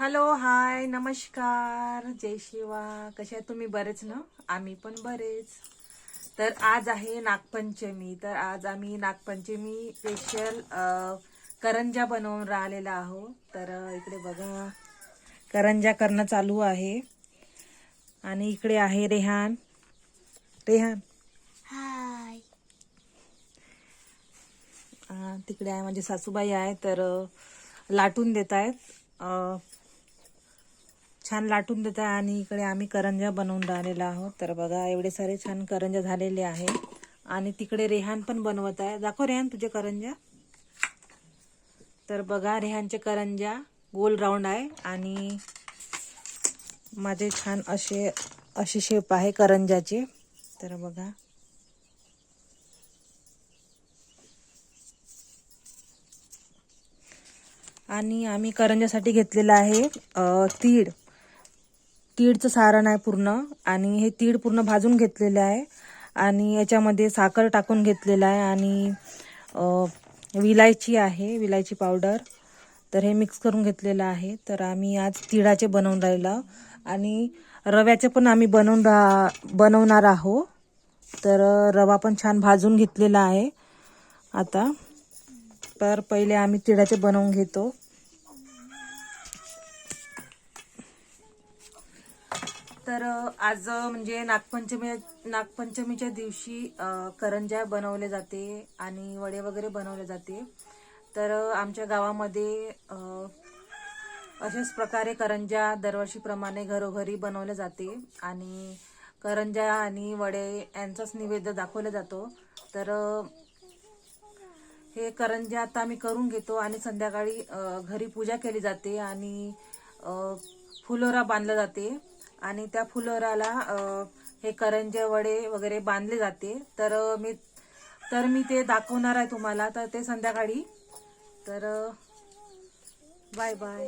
Hello, हाय, नमस्कार, जय शिवा. कशा तुम्ही? बरेच ना? आम्ही पण बरेच. तर आज आहे नागपंचमी. तर आज आम्ही नागपंचमी स्पेशल करंजा बनवून राहिलेला आहो. तर इकडे बघा, करंजा करणं चालू आहे. आणि इकडे आहे रेहान. रेहान हाय. तिकडे आहे म्हणजे सासूबाई आहे. तर लाटून देत आहेत, छान लाटून देत आहे. आणि इकडे आम्ही करंजा बनवून राहिलेला आहोत. तर बघा, एवढे सारे छान करंजा झालेले आहे. आणि तिकडे रेहान पण बनवत आहे. दाखव रेहान तुझे करंजा. तर बघा, रेहानचे करंजा गोल राऊंड आहे आणि माझे छान असे शेप आहे करंजाचे. तर बघा, आणि आम्ही करंजासाठी घेतलेलं आहे तीळचं सारण आहे पूर्ण. आणि हे तीळ पूर्ण भाजून घेतलेलं आहे आणि याच्यामध्ये साखर टाकून घेतलेलं आहे आणि विलायची आहे, विलायची पावडर. तर हे मिक्स करून घेतलेलं आहे. तर आम्ही आज तिळाचे बनवून राहिलो आणि रव्याचे पण आम्ही बनवणार आहोत. तर रवा पण छान भाजून घेतलेला आहे आता. तर पहिले आम्ही तिळाचे बनवून घेतो. तर आज म्हणजे नागपंचमीच्या दिवशी करंजा बनवले जाते आणि वडे वगैरे बनवले जाते. तर आमच्या गावामध्ये अशाच प्रकारे करंजा दरवर्षीप्रमाणे घरोघरी बनवले जाते आणि करंजा आणि वडे यांचाच नैवेद्य दाखवला जातो. तर हे करंजा आता आम्ही करून घेतो आणि संध्याकाळी घरी पूजा केली जाते आणि फुलोरा बांधला जाते आणि त्या फुलोराला हे करंजे वडे वगैरे बांधले जाते. तर मी ते दाखवणार आहे तुम्हाला. तर ते संध्याकाळी. तर बाय बाय.